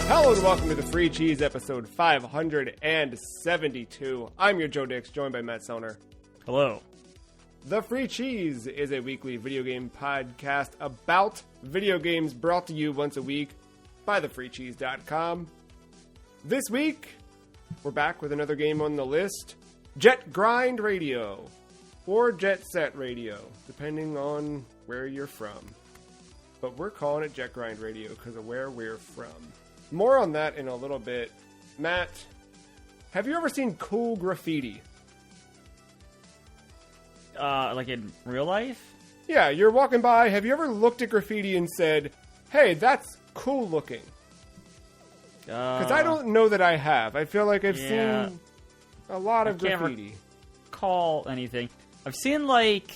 Hello and welcome to the Free Cheese episode 572. I'm your Joe Dix, joined by Matt Soner. Hello. The Free Cheese is a weekly video game podcast about video games brought to you once a week by thefreecheese.com. This week, we're back with another game on the list, Jet Grind Radio, or Jet Set Radio, depending on where you're from. But we're calling it Jet Grind Radio because of where we're from. More on that in a little bit. Matt, have you ever seen cool graffiti? Like in real life? Yeah, you're walking by. Have you ever looked at graffiti and said, hey, that's cool looking? Because I don't know that I have. I feel like I've seen a lot of graffiti. Can't recall anything. I've seen, like,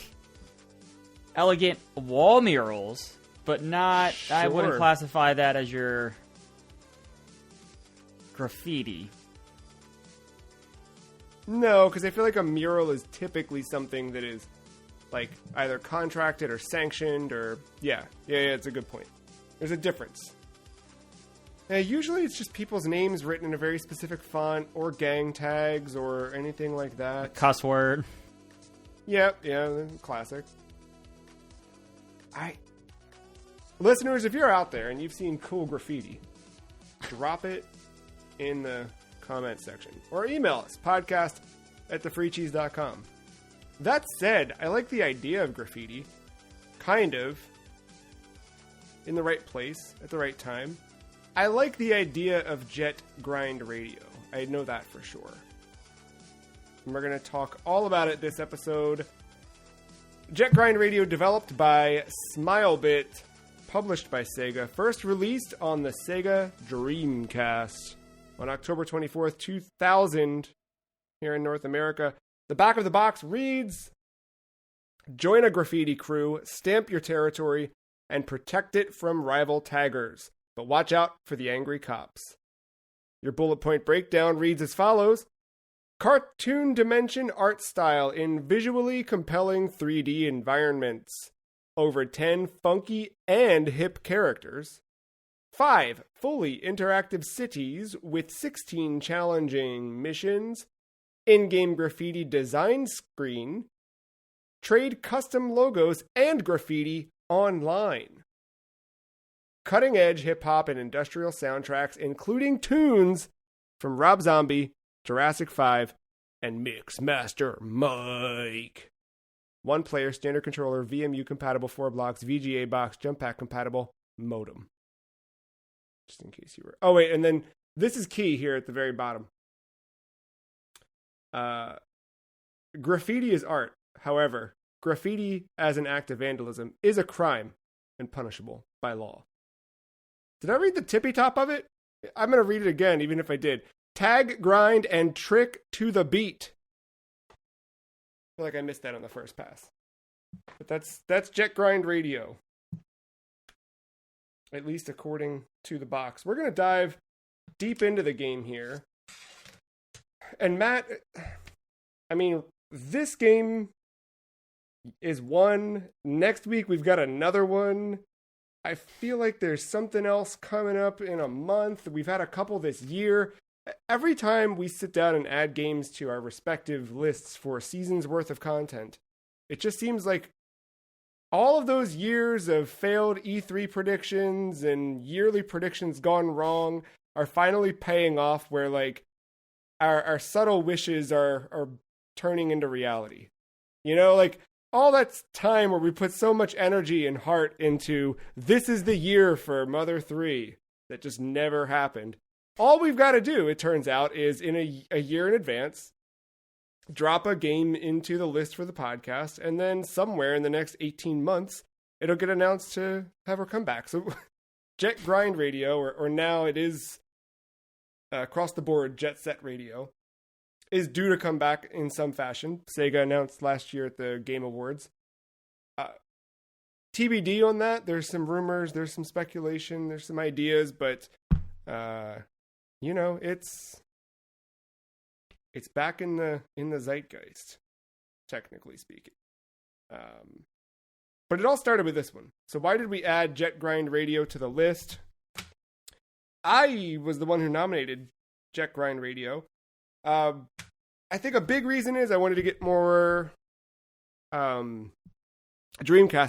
elegant wall murals, but not... Sure. I wouldn't classify that as your... graffiti. No, because I feel like a mural is typically something that is, like, either contracted or sanctioned or... Yeah, it's a good point. There's a difference. Usually it's just people's names written in a very specific font or gang tags or anything like that. Cuss word. Yeah, classic. Listeners, if you're out there and you've seen cool graffiti, drop it in the comment section or email us, podcast@thefreecheese.com. That said, I like the idea of graffiti, kind of, in the right place at the right time. I like the idea of Jet Grind Radio. I know that for sure. And we're going to talk all about it this episode. Jet Grind Radio, developed by Smilebit, published by Sega, first released on the Sega Dreamcast on October 24th, 2000, here in North America. The back of the box reads, join a graffiti crew, stamp your territory, and protect it from rival taggers. But watch out for the angry cops. Your bullet point breakdown reads as follows. Cartoon dimension art style in visually compelling 3D environments. Over 10 funky and hip characters. 5 fully interactive cities with 16 challenging missions. In-game graffiti design screen. Trade custom logos and graffiti online. Cutting-edge hip-hop and industrial soundtracks, including tunes from Rob Zombie, Jurassic 5, and Mixmaster Mike. One-player standard controller, VMU-compatible 4 blocks, VGA box, jump pack-compatible modem. Just in case you were... Oh, wait, and then this is key here at the very bottom. Graffiti is art. However, graffiti as an act of vandalism is a crime and punishable by law. Did I read the tippy top of it? I'm going to read it again, even if I did. Tag, grind, and trick to the beat. I feel like I missed that on the first pass. But that's Jet Grind Radio. At least according to the box. We're going to dive deep into the game here. And Matt, I mean, this game is one. Next week we've got another one. I feel like there's something else coming up in a month. We've had a couple this year. Every time we sit down and add games to our respective lists for a season's worth of content, it just seems like all of those years of failed E3 predictions and yearly predictions gone wrong are finally paying off, where like our subtle wishes are turning into reality. You know, like all that time where we put so much energy and heart into this is the year for Mother 3 that just never happened. All we've got to do, it turns out, is in a year in advance, drop a game into the list for the podcast, and then somewhere in the next 18 months, it'll get announced to have her come back. So Jet Grind Radio, or now it is across the board Jet Set Radio, is due to come back in some fashion. Sega announced last year at the Game Awards. TBD on that. There's some rumors, there's some speculation, there's some ideas, but you know, it's back in the zeitgeist, technically speaking. But it all started with this one. So why did we add Jet Grind Radio to the list? I was the one who nominated Jet Grind Radio. I think a big reason is I wanted to get more Dreamcast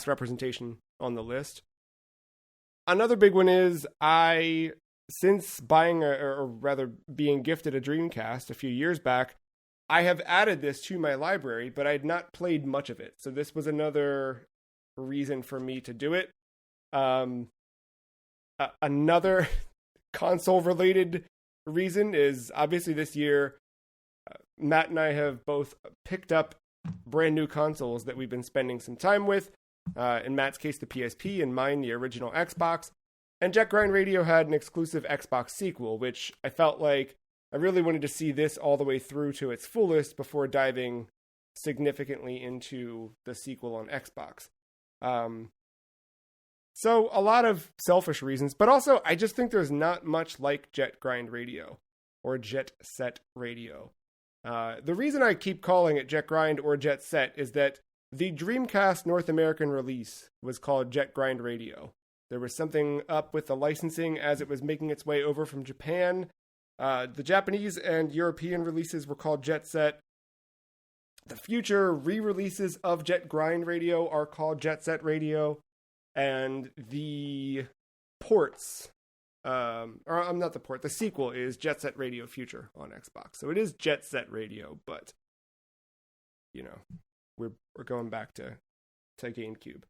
representation on the list. Another big one is since buying or rather being gifted a Dreamcast a few years back, I have added this to my library, but I had not played much of it. So this was another reason for me to do it. Another console-related reason is obviously this year, Matt and I have both picked up brand new consoles that we've been spending some time with. In Matt's case, the PSP, and mine, the original Xbox. And Jet Grind Radio had an exclusive Xbox sequel, which I felt like I really wanted to see this all the way through to its fullest before diving significantly into the sequel on Xbox. So a lot of selfish reasons, but also I just think there's not much like Jet Grind Radio or Jet Set Radio. The reason I keep calling it Jet Grind or Jet Set is that the Dreamcast North American release was called Jet Grind Radio. There was something up with the licensing as it was making its way over from Japan. The Japanese and European releases were called Jet Set. The future re-releases of Jet Grind Radio are called Jet Set Radio. And the ports, the sequel is Jet Set Radio Future on Xbox. So it is Jet Set Radio, but, we're going back to GameCube.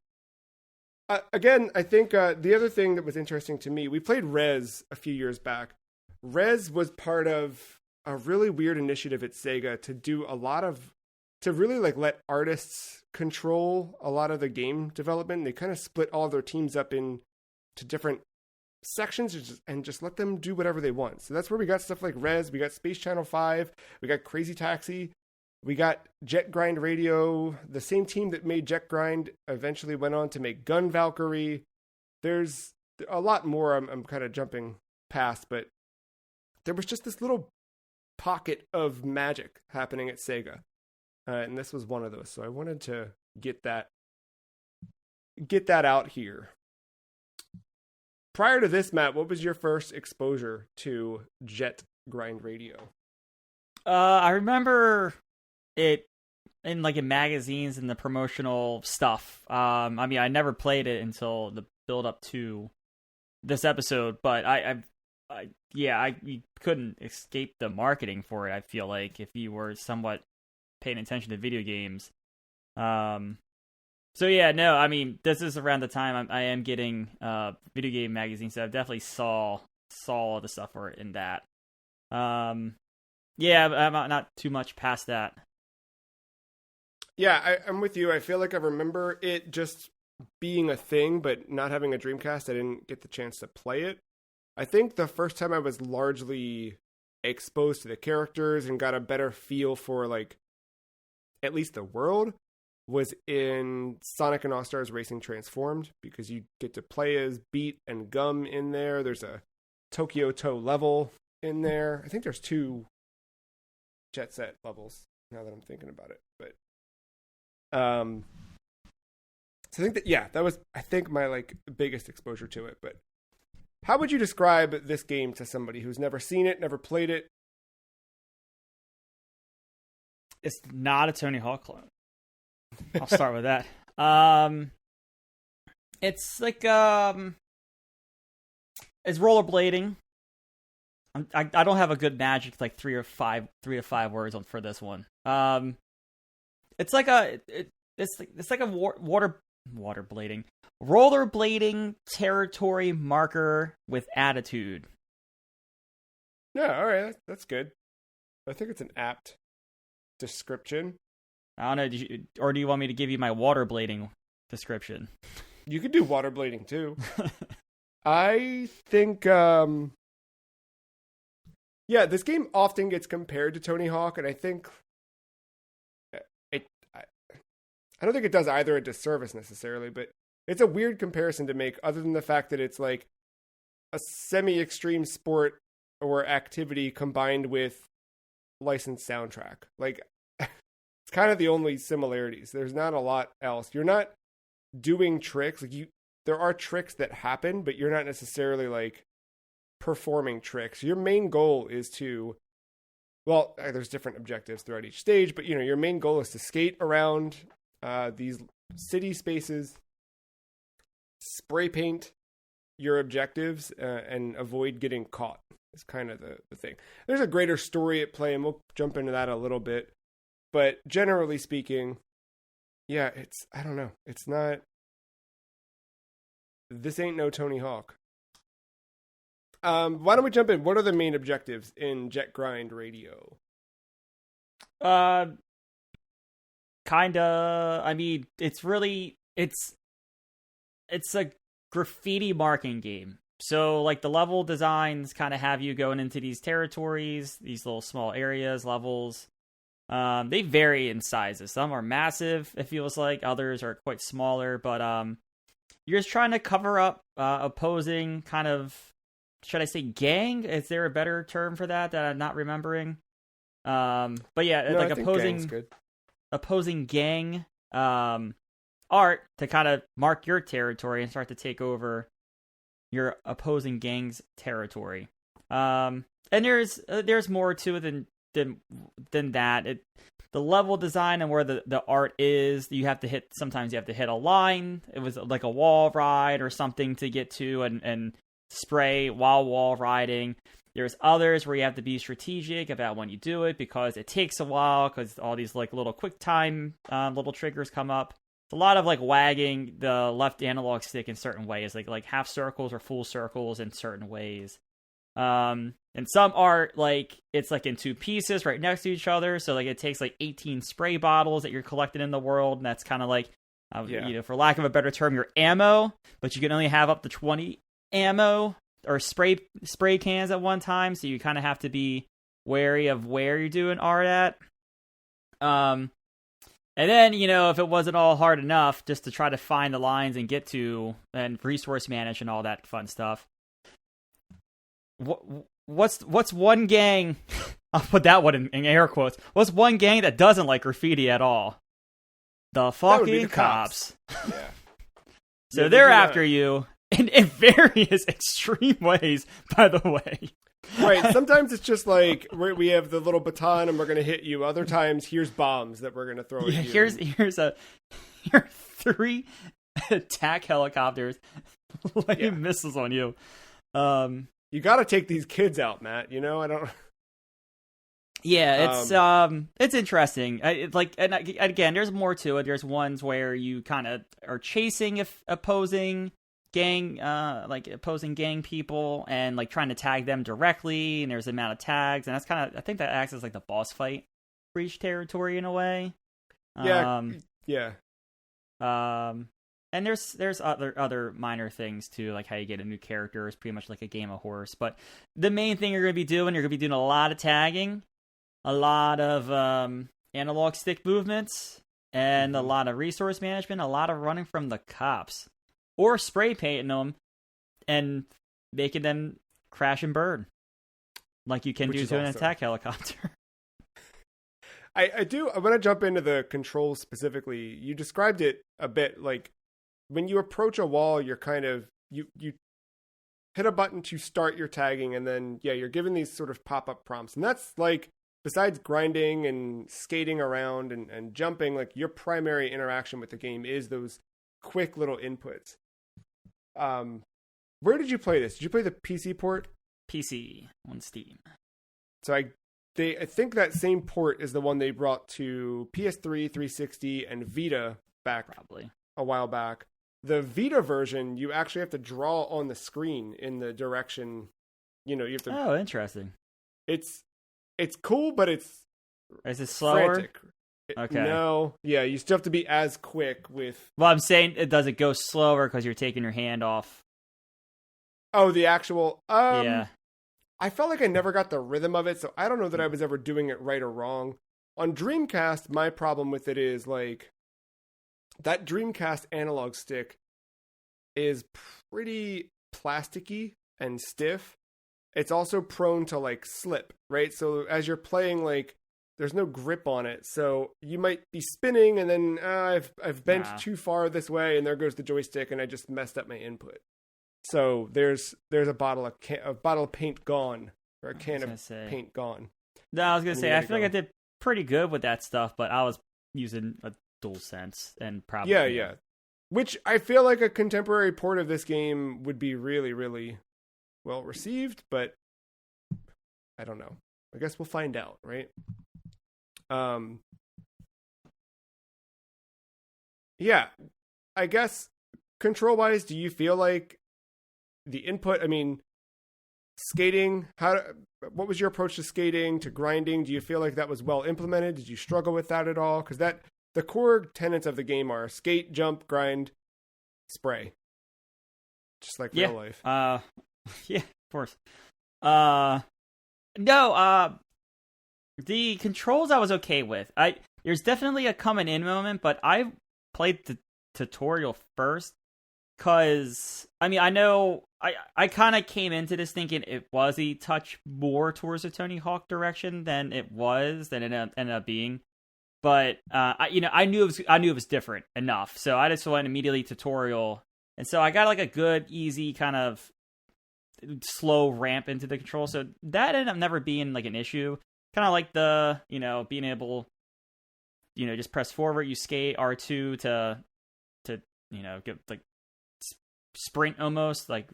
Again, I think the other thing that was interesting to me, we played Rez a few years back. Rez was part of a really weird initiative at Sega to really let artists control a lot of the game development. They kind of split all their teams up into different sections and just let them do whatever they want. So that's where we got stuff like Rez, we got Space Channel 5, we got Crazy Taxi, we got Jet Grind Radio. The same team that made Jet Grind eventually went on to make Gun Valkyrie. There's a lot more I'm kind of jumping past, but there was just this little pocket of magic happening at Sega. And this was one of those. So I wanted to get that out here. Prior to this, Matt, what was your first exposure to Jet Grind Radio? I remember it in magazines and the promotional stuff. I never played it until the build up to this episode, but you couldn't escape the marketing for it. I feel like if you were somewhat paying attention to video games. This is around the time I am getting video game magazines, so I definitely saw all the stuff for it in that. I'm not too much past that. Yeah, I'm with you. I feel like I remember it just being a thing, but not having a Dreamcast, I didn't get the chance to play it. I think the first time I was largely exposed to the characters and got a better feel for at least the world was in Sonic and All-Stars Racing Transformed, because you get to play as Beat and Gum in there. There's a Tokyo Toe level in there. I think there's 2 Jet Set levels now that I'm thinking about it. But so I think that was my biggest exposure to it. But how would you describe this game to somebody who's never seen it, never played it? It's not a Tony Hawk clone. I'll start with that. It's it's rollerblading. I don't have a good magic 3 to 5 words for this one. It's like a waterblading, rollerblading territory marker with attitude. Yeah, all right, that's good. I think it's an apt description. I don't know, or do you want me to give you my waterblading description? You could do waterblading too. I think, this game often gets compared to Tony Hawk, and I think I don't think it does either a disservice necessarily, but it's a weird comparison to make, other than the fact that it's a semi-extreme sport or activity combined with licensed soundtrack. It's kind of the only similarities. There's not a lot else. You're not doing tricks. There are tricks that happen, but you're not necessarily performing tricks. Your main goal is to, well, there's different objectives throughout each stage, but your main goal is to skate around these city spaces, spray paint your objectives, and avoid getting caught. Is kind of the thing. There's a greater story at play, and we'll jump into that a little bit. But generally speaking, yeah, I don't know. It's not, this ain't no Tony Hawk. Why don't we jump in? What are the main objectives in Jet Grind Radio? Kinda. I mean, it's a graffiti marking game. So, like, the level designs kind of have you going into these territories, these little small areas, levels. They vary in sizes. Some are massive, it feels like. Others are quite smaller. But you're just trying to cover up opposing kind of, should I say gang? Is there a better term for that I'm not remembering? But yeah, no, like opposing gang art to kind of mark your territory and start to take over your opposing gang's territory. And there's more to it than that. The level design and where the art is, sometimes you have to hit a line. It was like a wall ride or something to get to and spray while wall riding. There's others where you have to be strategic about when you do it because it takes a while because all these like little quick time little triggers come up. It's a lot of like wagging the left analog stick in certain ways, like half circles or full circles in certain ways. And some art, like it's like in two pieces right next to each other. So like it takes like 18 spray bottles that you're collecting in the world. And that's kind of like, for lack of a better term, your ammo, but you can only have up to 20 ammo or spray cans at one time. So you kind of have to be wary of where you're doing art at. And then, if it wasn't all hard enough just to try to find the lines and get to and resource manage and all that fun stuff. What's one gang? I'll put that one in air quotes. What's one gang that doesn't like graffiti at all? The fucking cops. Yeah. So they're after you in various extreme ways, by the way. Right. Sometimes it's just like we have the little baton and we're going to hit you. Other times, here's bombs that we're going to throw at you. Here's 3 attack helicopters laying missiles on you. You got to take these kids out, Matt. I don't. Yeah, it's interesting. Again, there's more to it. There's ones where you kind of are chasing opposing gang people and like trying to tag them directly. And there's the amount of tags, and that's kind of, I think that acts as like the boss fight for each territory in a way. Yeah. And there's other minor things too, like how you get a new character is pretty much like a game of horse. But the main thing you're going to be doing a lot of tagging, a lot of analog stick movements, and a lot of resource management, a lot of running from the cops. Or spray painting them and making them crash and burn. Like you can do to an attack helicopter. I want to jump into the controls specifically. You described it a bit like when you approach a wall, you're kind of, you hit a button to start your tagging, and then, you're given these sort of pop-up prompts. And that's like, besides grinding and skating around and jumping, like your primary interaction with the game is those quick little inputs. Where did you play this? Did you play the PC port? PC on Steam. So I think that same port is the one they brought to PS3, 360, and Vita back probably a while back. The Vita version, you actually have to draw on the screen in the direction. You have to. Oh, interesting. It's cool, but is it slower? Frantic. Okay. No, you still have to be as quick with. Well, I'm saying, does it go slower because you're taking your hand off? Oh, the actual. Yeah. I felt like I never got the rhythm of it, so I don't know that I was ever doing it right or wrong. On Dreamcast, my problem with it is like that Dreamcast analog stick is pretty plasticky and stiff. It's also prone to like slip, right? So as you're playing, like there's no grip on it, so you might be spinning, and then I've bent too far this way, and there goes the joystick, and I just messed up my input. So there's a bottle of paint gone, or a can of paint gone. No, I was gonna say I feel like I did pretty good with that stuff, but I was using a DualSense and probably yeah. Which I feel like a contemporary port of this game would be really, really well received, but I don't know. I guess we'll find out, right? Yeah, I guess control-wise, do you feel like the input? I mean, skating. What was your approach to skating, to grinding? Do you feel like that was well implemented? Did you struggle with that at all? Because the core tenets of the game are skate, jump, grind, spray, just like real life. Yeah, of course. No, the controls I was okay with. There's definitely a coming in moment, but I played the tutorial first because I mean I know I kind of came into this thinking it was a touch more towards the Tony Hawk direction than it ended up being. But I knew it was different enough, so I just went immediately tutorial, and so I got like a good, easy kind of slow ramp into the control. So that ended up never being like an issue. Kind of like the being able, just press forward, you skate R2 to give like sprint almost, like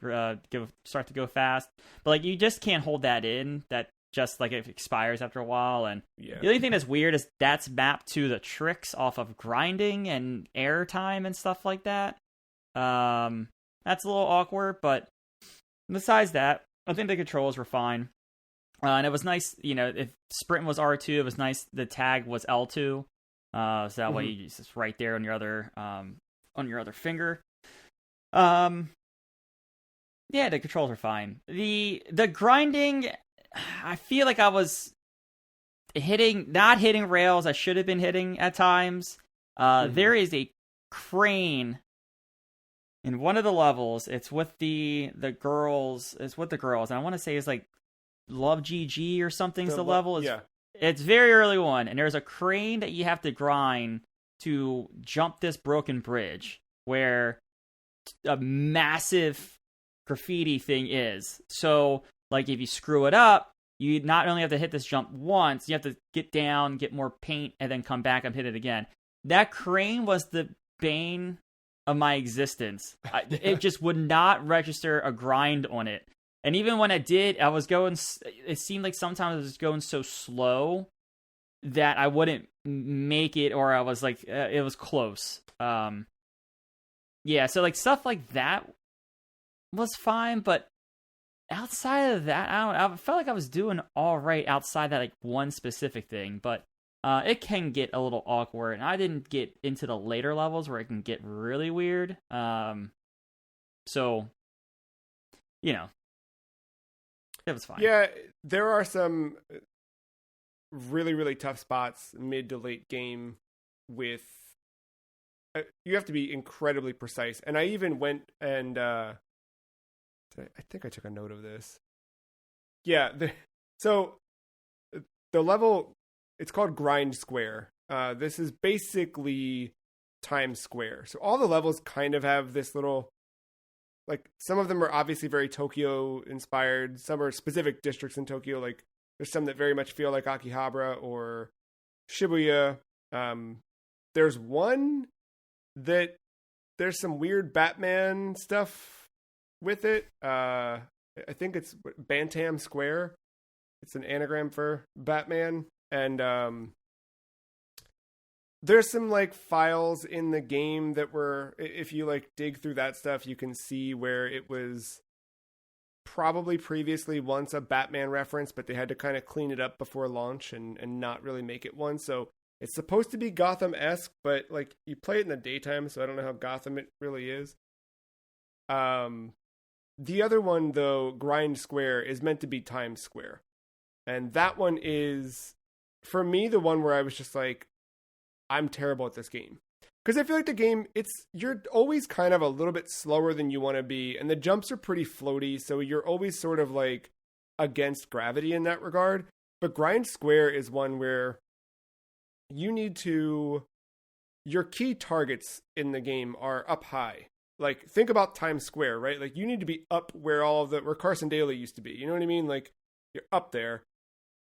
start to go fast, but like you just can't hold that in. That just like it expires after a while, and the only thing that's weird is that's mapped to the tricks off of grinding and air time and stuff like that. That's a little awkward, but besides that, I think the controls were fine. And it was nice, if sprint was R2, it was nice the tag was L2. So that way you just right there on your other finger. Yeah, the controls are fine. The grinding, I feel like I was not hitting rails I should have been hitting at times. There is a crane in one of the levels. It's with the girls. It's with the girls. And I want to say it's like Love GG or something's the level. It's very early one, and there's a crane that you have to grind to jump this broken bridge where a massive graffiti thing is. So, like, if you screw it up, you not only have to hit this jump once, you have to get down, get more paint, and then come back and hit it again. That crane was the bane of my existence. It just would not register a grind on it. And even when I did, it seemed like sometimes I was going so slow that I wouldn't make it, or I was like, it was close. Yeah, so like stuff like that was fine, but outside of that, I felt like I was doing all right outside that like one specific thing, but it can get a little awkward, and I didn't get into the later levels where it can get really weird. So, it was fine. Yeah, there are some really, really tough spots mid to late game with... you have to be incredibly precise. And I even went and... I think I took a note of this. Yeah, so the level... It's called Grind Square. This is basically Times Square. So all the levels kind of have this little... Like, some of them are obviously very Tokyo-inspired. Some are specific districts in Tokyo. Like, there's some that very much feel like Akihabara or Shibuya. There's one that there's some weird Batman stuff with it. I think it's Bantam Square. It's an anagram for Batman. And there's some like files in the game that were, if you like dig through that stuff, you can see where it was probably previously once a Batman reference, but they had to kind of clean it up before launch and not really make it one. So it's supposed to be Gotham-esque, but like you play it in the daytime, so I don't know how Gotham it really is. The other one though, Grind Square, is meant to be Times Square. And that one is, for me, the one where I was just like, I'm terrible at this game. Because I feel like the game, you're always kind of a little bit slower than you want to be, and the jumps are pretty floaty, so you're always sort of like against gravity in that regard. But Grind Square is one where you need to... Your key targets in the game are up high. like, think about Times Square, right? Like, you need to be up where where Carson Daly used to be. You know what I mean? Like, you're up there.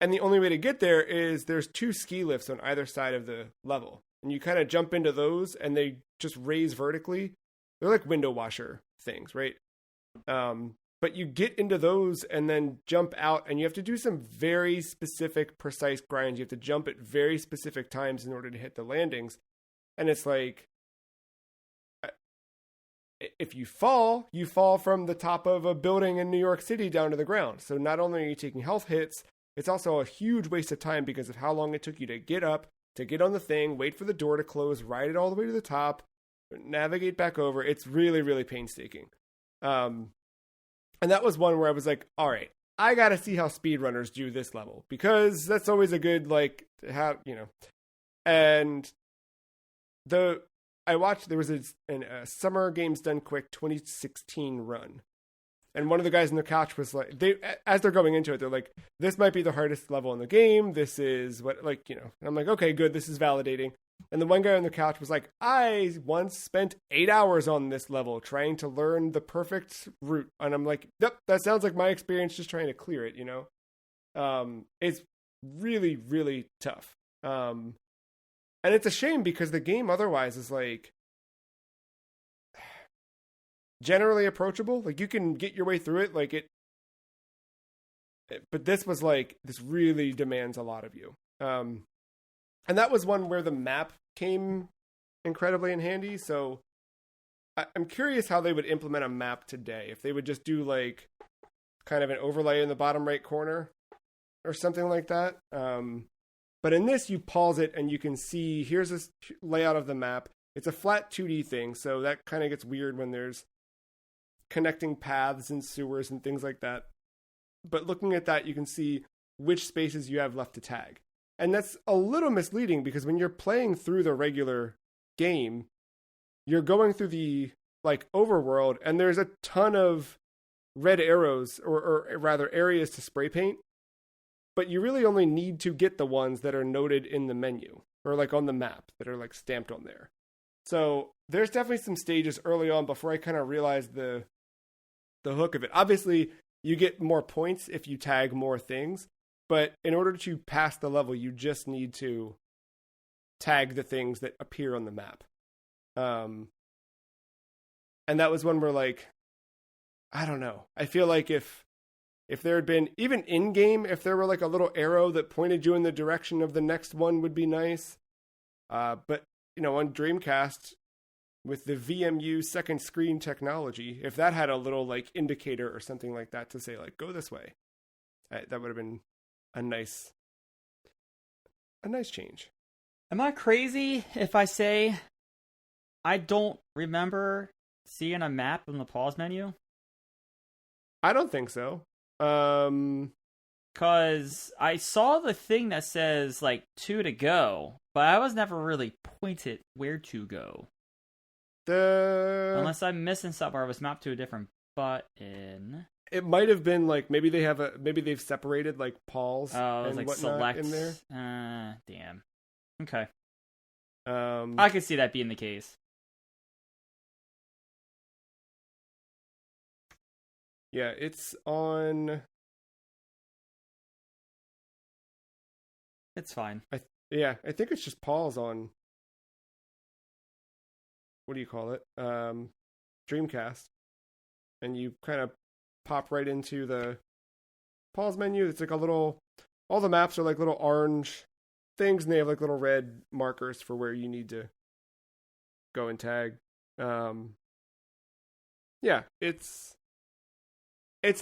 And the only way to get there is there's 2 ski lifts on either side of the level. And you kind of jump into those and they just raise vertically. They're like window washer things, right? But you get into those and then jump out, and you have to do some very specific, precise grinds. You have to jump at very specific times in order to hit the landings. And it's like, if you fall from the top of a building in New York City down to the ground. So not only are you taking health hits, it's also a huge waste of time because of how long it took you to get up, to get on the thing, wait for the door to close, ride it all the way to the top, navigate back over. It's really, really painstaking. And that was one where I was like, all right, I got to see how speedrunners do this level, because that's always a good, like, how, you know. And I watched, there was a Summer Games Done Quick 2016 run. And one of the guys on the couch was like, as they're going into it, they're like, this might be the hardest level in the game. This is what, like, you know, and I'm like, okay, good. This is validating. And the one guy on the couch was like, I once spent 8 hours on this level trying to learn the perfect route. And I'm like, yep, that sounds like my experience just trying to clear it, you know? It's really, really tough. And it's a shame because the game otherwise is like generally approachable. Like, you can get your way through it. Like but this was like, this really demands a lot of you. And that was one where the map came incredibly in handy. So I'm curious how they would implement a map today. If they would just do like kind of an overlay in the bottom right corner or something like that. But in this, you pause it and you can see, here's this layout of the map. It's a flat 2D thing. So that kind of gets weird when there's connecting paths and sewers and things like that. But looking at that, you can see which spaces you have left to tag. And that's a little misleading because when you're playing through the regular game, you're going through the like overworld and there's a ton of red arrows or rather areas to spray paint. But you really only need to get the ones that are noted in the menu or like on the map that are like stamped on there. So there's definitely some stages early on before I kind of realized the hook of it. Obviously, you get more points if you tag more things. But in order to pass the level, you just need to tag the things that appear on the map. And that was one where, like, I don't know. I feel like if there had been, even in-game, if there were like a little arrow that pointed you in the direction of the next one would be nice. But, you know, on Dreamcast, with the VMU second screen technology, if that had a little like indicator or something like that to say like, go this way, that would have been a nice change. Am I crazy if I say I don't remember seeing a map in the pause menu? I don't think so. Cause I saw the thing that says like 2 to go, but I was never really pointed where to go. Unless I'm missing something or I was mapped to a different button. It might have been like maybe they've separated like pause and like whatnot select in there. Damn. Okay. I could see that being the case. Yeah, it's on. It's fine. I think it's just pause on. What do you call it? Dreamcast, and you kind of pop right into the pause menu. It's like a little. All the maps are like little orange things, and they have like little red markers for where you need to go and tag. Yeah, it's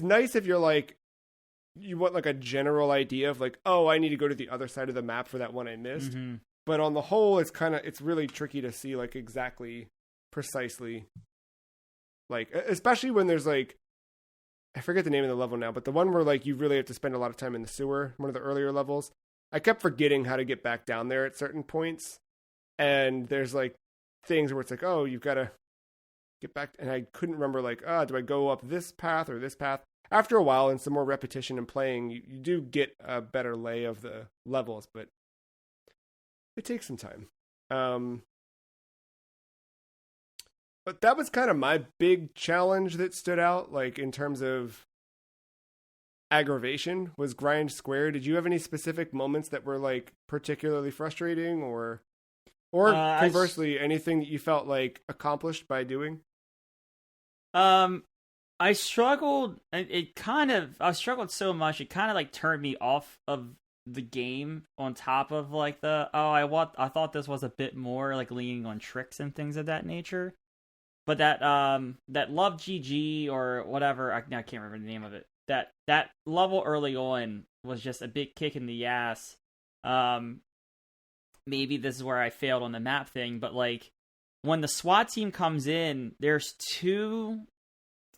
nice if you're like, you want like a general idea of like, oh, I need to go to the other side of the map for that one I missed. Mm-hmm. But on the whole, it's really tricky to see like exactly, precisely, like, especially when there's like, I forget the name of the level now, but the one where like you really have to spend a lot of time in the sewer, one of the earlier levels. I kept forgetting how to get back down there at certain points. And there's like things where it's like, oh, you've got to get back. And I couldn't remember like, do I go up this path or this path? After a while and some more repetition and playing, you do get a better lay of the levels, but it takes some time. But that was kind of my big challenge that stood out, like in terms of aggravation, was grind square. Did you have any specific moments that were like particularly frustrating, or conversely, anything that you felt like accomplished by doing? I struggled. I struggled so much. It kind of like turned me off of the game. On top of like I thought this was a bit more like leaning on tricks and things of that nature. But that Love GG or whatever, I can't remember the name of it. That level early on was just a big kick in the ass. Maybe this is where I failed on the map thing, but like when the SWAT team comes in, there's two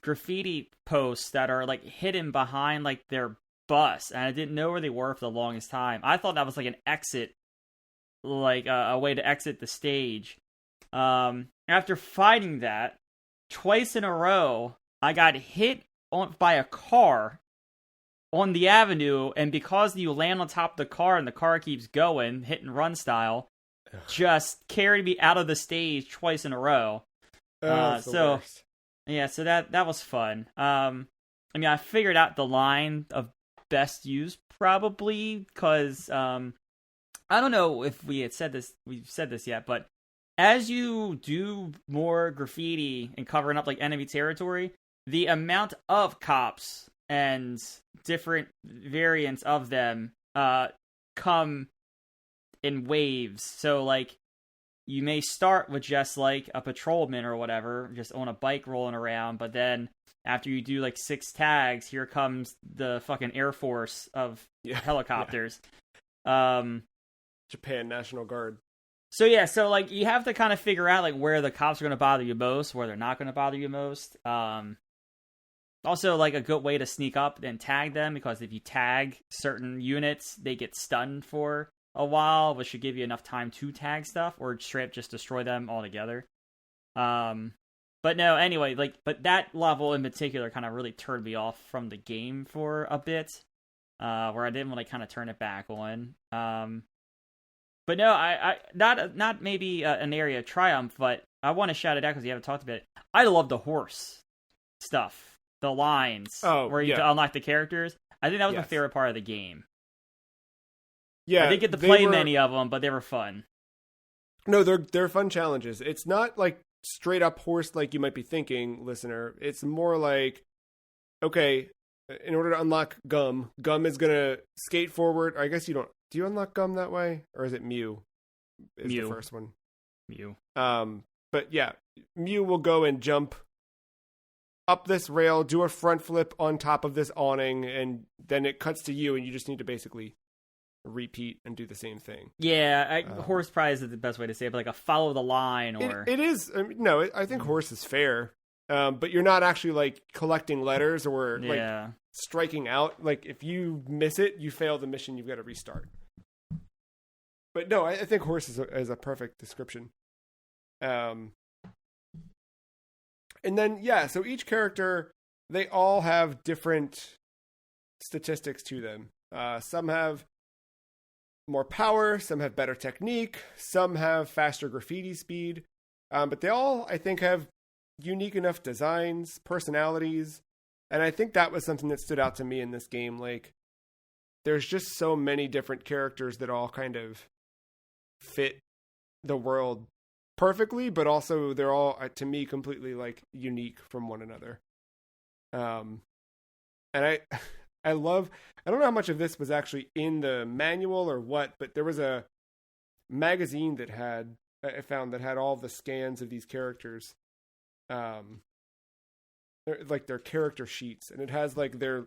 graffiti posts that are like hidden behind like their bus, and I didn't know where they were for the longest time. I thought that was like an exit, like a way to exit the stage. After fighting that twice in a row, I got hit by a car on the avenue, and because you land on top of the car and the car keeps going, hit and run style, just carried me out of the stage twice in a row. So that was fun. I mean, I figured out the line of best use probably because I don't know if we've said this yet, but as you do more graffiti and covering up like enemy territory, the amount of cops and different variants of them come in waves. So like you may start with just like a patrolman or whatever, just on a bike rolling around, but then after you do like 6 tags, here comes the fucking Air Force of helicopters. Japan National Guard. So yeah, so like you have to kind of figure out like where the cops are going to bother you most, where they're not going to bother you most. Also, like a good way to sneak up and tag them, because if you tag certain units, they get stunned for a while, which should give you enough time to tag stuff, or straight up just destroy them altogether. But no, anyway, like, but that level in particular kind of really turned me off from the game for a bit, where I didn't want to kind of turn it back on. But no, I not maybe an area of triumph, but I want to shout it out because you haven't talked about it. I love the horse stuff, the lines where you unlock the characters. I think that was my favorite part of the game. Yeah, I didn't get to play many of them, but they were fun. No, they're fun challenges. It's not like straight up horse like you might be thinking, listener. It's more like, okay, in order to unlock Gum is gonna skate forward. I guess you don't. Do you unlock Gum that way, or is it Mew? Is the first one Mew? But yeah, Mew will go and jump up this rail, do a front flip on top of this awning, and then it cuts to you, and you just need to basically repeat and do the same thing. Yeah, horse prize is the best way to say it, but like a follow the line, or it is. I think horse is fair, but you're not actually like collecting letters or like striking out. Like if you miss it, you fail the mission. You've got to restart. But no, I think horse is a perfect description. And then so each character, they all have different statistics to them. Some have more power, some have better technique, some have faster graffiti speed, but they all, I think, have unique enough designs, personalities, and I think that was something that stood out to me in this game. Like, there's just so many different characters that all kind of fit the world perfectly, but also they're all, to me, completely like unique from one another. And I love, I don't know how much of this was actually in the manual or what, but there was a magazine that I found that had all the scans of these characters. They're like their character sheets, and it has like their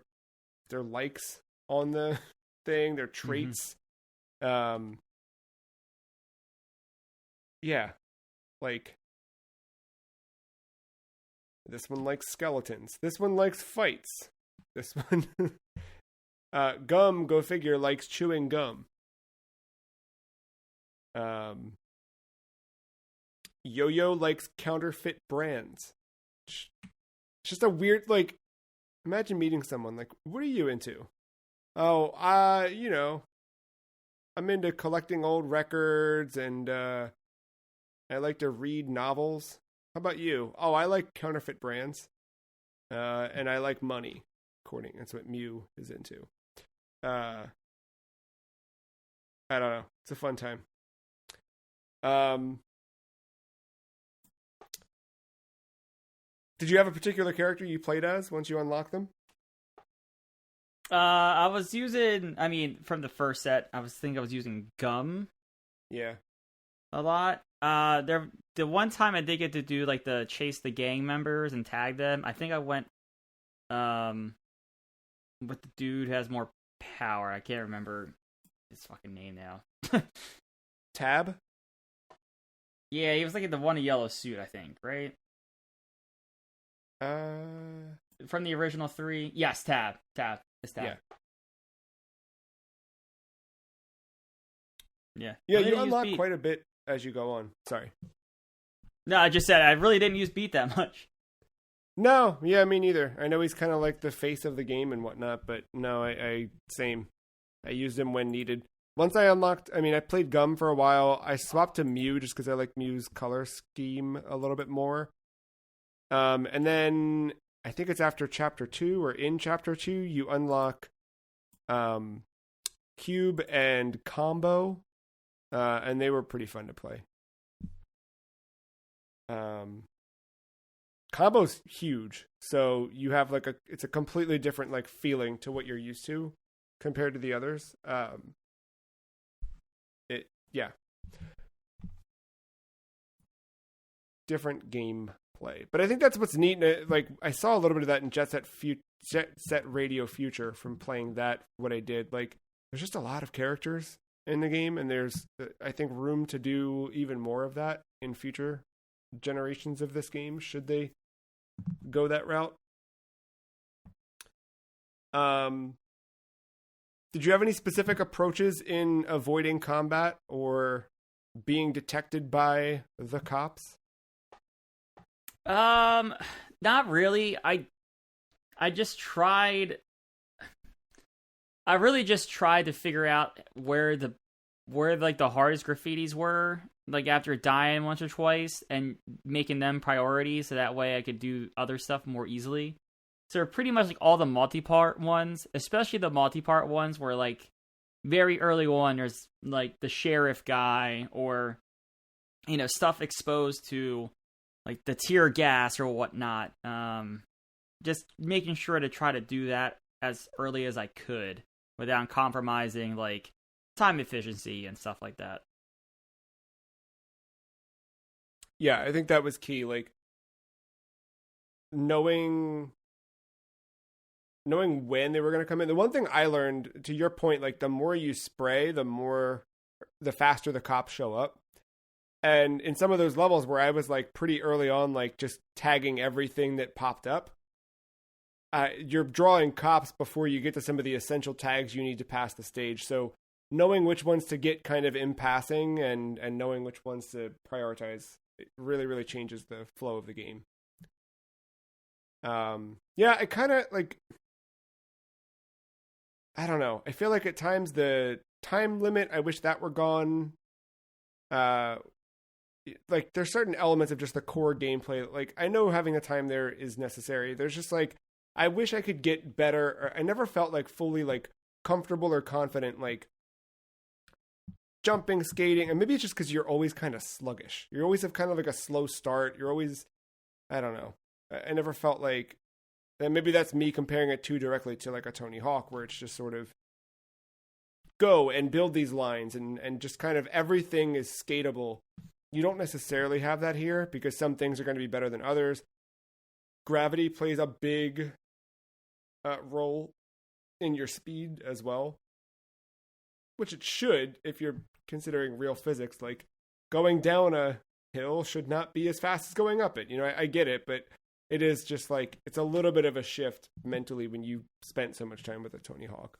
likes on the thing, their traits. Mm-hmm. Like this one likes skeletons. This one likes fights. This one, Gum, go figure, likes chewing gum. Yo-Yo likes counterfeit brands. It's just a weird, like, imagine meeting someone, like, what are you into? Oh, I'm into collecting old records, and I like to read novels. How about you? Oh, I like counterfeit brands. And I like money. That's what Mew is into. I don't know. It's a fun time. Did you have a particular character you played as once you unlocked them? I was using, from the first set, I was using Gum. Yeah. A lot. The one time I did get to do like the chase the gang members and tag them, I think I went with the dude who has more power. I can't remember his fucking name now. Tab? Yeah, he was like in the one in yellow suit, I think, right? From the original 3. Yes, Tab. It's Tab. Yeah. Yeah, you unlock quite a bit as you go on. Sorry. No, I just said I really didn't use Beat that much. No, yeah, me neither. I know he's kind of like the face of the game and whatnot, but no, I same. I used him when needed. Once I unlocked, I played Gum for a while. I swapped to Mew just because I like Mew's color scheme a little bit more. And then I think it's after Chapter 2 or in Chapter 2, you unlock Cube and Combo, and they were pretty fun to play. Combo's huge, so you have like it's a completely different like feeling to what you're used to compared to the others. Different gameplay, but I think that's what's neat. Like I saw a little bit of that in Jet Set Radio Future from playing that. What I did, like, there's just a lot of characters in the game, and there's I think room to do even more of that in future generations of this game should they go that route. Did you have any specific approaches in avoiding combat or being detected by the cops? Not really. I just tried. I really just tried to figure out where like the hardest graffitis were, like after dying once or twice, and making them priorities so that way I could do other stuff more easily. So pretty much like all the multi-part ones, especially the multi-part ones where like very early on there's like the sheriff guy or, you know, stuff exposed to like the tear gas or whatnot. Just making sure to try to do that as early as I could without compromising like time efficiency and stuff like that. Yeah, I think that was key. Like knowing when they were going to come in. The one thing I learned, to your point, like the more you spray, the faster the cops show up. And in some of those levels where I was like pretty early on, like just tagging everything that popped up, you're drawing cops before you get to some of the essential tags you need to pass the stage. So knowing which ones to get kind of in passing and knowing which ones to prioritize, it really, really changes the flow of the game. Yeah, it kind of like, I don't know. I feel like at times the time limit, I wish that were gone. Like there's certain elements of just the core gameplay. Like I know having a time there is necessary. There's just like, I wish I could get better. Or I never felt like fully like comfortable or confident, like jumping, skating. And maybe it's just because you're always kind of sluggish. You always have kind of like a slow start. You're always, I don't know. I never felt like, and maybe that's me comparing it too directly to like a Tony Hawk, where it's just sort of go and build these lines and just kind of everything is skatable. You don't necessarily have that here because some things are going to be better than others. Gravity plays a big role in your speed as well, which it should if you're considering real physics. Like going down a hill should not be as fast as going up it. You know, I get it, but it is just like, it's a little bit of a shift mentally when you spent so much time with a Tony Hawk.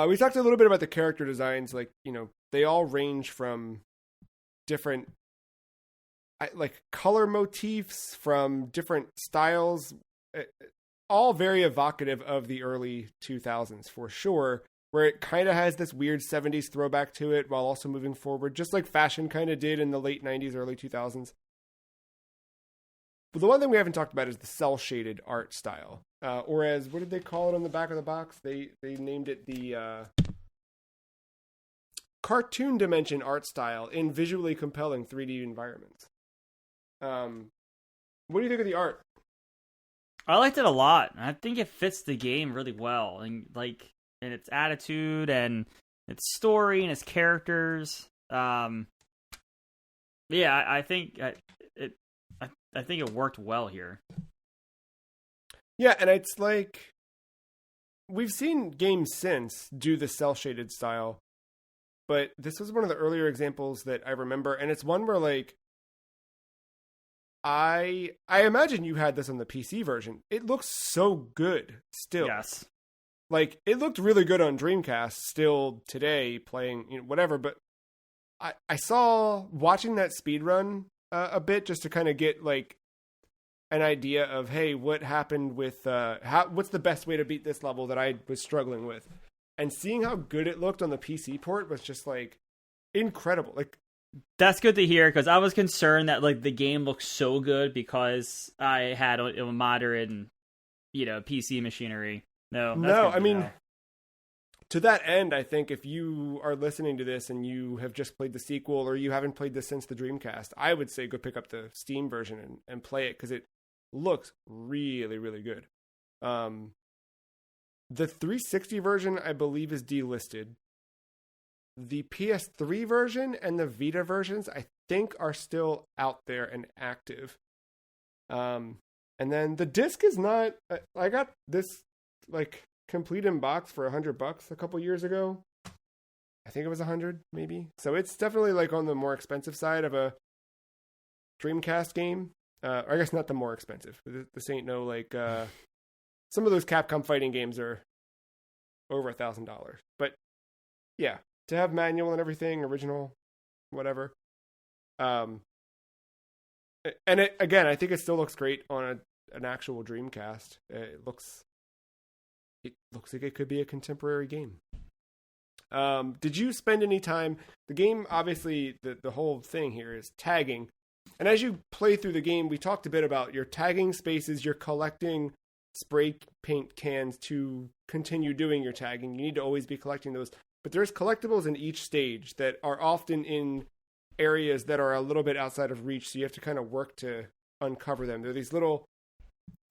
We talked a little bit about the character designs. Like, you know, they all range from different, like color motifs from different styles, all very evocative of the early 2000s for sure, where it kind of has this weird 70s throwback to it while also moving forward, just like fashion kind of did in the late 90s, early 2000s. But the one thing we haven't talked about is the cell shaded art style, or as what did they call it on the back of the box? They named it the cartoon dimension art style in visually compelling 3D environments. What do you think of the art? I liked it a lot. I think it fits the game really well, and like in its attitude and its story and its characters. Yeah, I think I think it worked well here. Yeah, and it's like we've seen games since do the cell shaded style, but this was one of the earlier examples that I remember, and it's one where like I imagine you had this on the PC version. It looks so good still. Yes. Like it looked really good on Dreamcast still today playing, whatever, but I saw watching that speed run a bit just to kind of get like an idea of, hey, what happened with what's the best way to beat this level that I was struggling with, and seeing how good it looked on the PC port was just like incredible. Like that's good to hear, because I was concerned that like the game looked so good because I had a modern, PC machinery. No, I mean, to that end, I think if you are listening to this and you have just played the sequel or you haven't played this since the Dreamcast, I would say go pick up the Steam version and play it because it looks really, really good. The 360 version, I believe, is delisted. The PS3 version and the Vita versions, I think, are still out there and active. And then the disc is not. I got this like complete in box for $100 a couple years ago. I think it was 100, maybe. So it's definitely like on the more expensive side of a Dreamcast game. I guess not the more expensive. This ain't no like some of those Capcom fighting games are over $1,000. But yeah, to have manual and everything, original, whatever. And it again, I think it still looks great on an actual Dreamcast. It looks like it could be a contemporary game. Did you spend any time? The game, obviously, the whole thing here is tagging. And as you play through the game, we talked a bit about your tagging spaces. You're collecting spray paint cans to continue doing your tagging. You need to always be collecting those. But there's collectibles in each stage that are often in areas that are a little bit outside of reach. So you have to kind of work to uncover them. They're these little,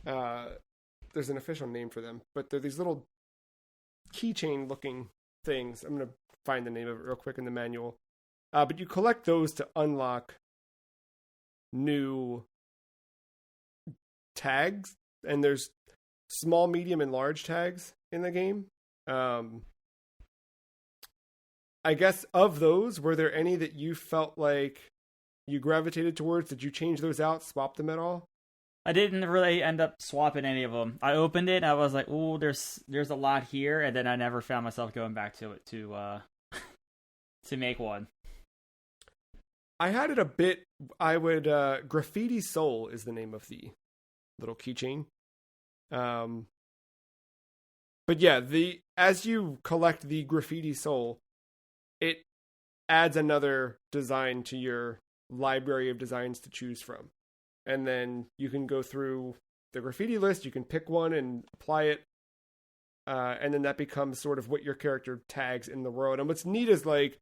there's an official name for them, but they're these little keychain looking things. I'm going to find the name of it real quick in the manual. But you collect those to unlock new tags, and there's small, medium, and large tags in the game. I guess of those, were there any that you felt like you gravitated towards? Did you change those out, swap them at all? I didn't really end up swapping any of them. I opened it and I was like, "Oh, there's a lot here," and then I never found myself going back to it to make one. I had it a bit. I would Graffiti Soul is the name of the little keychain. But yeah, as you collect the Graffiti Soul, it adds another design to your library of designs to choose from. And then you can go through the graffiti list, you can pick one and apply it. And then that becomes sort of what your character tags in the world. And what's neat is like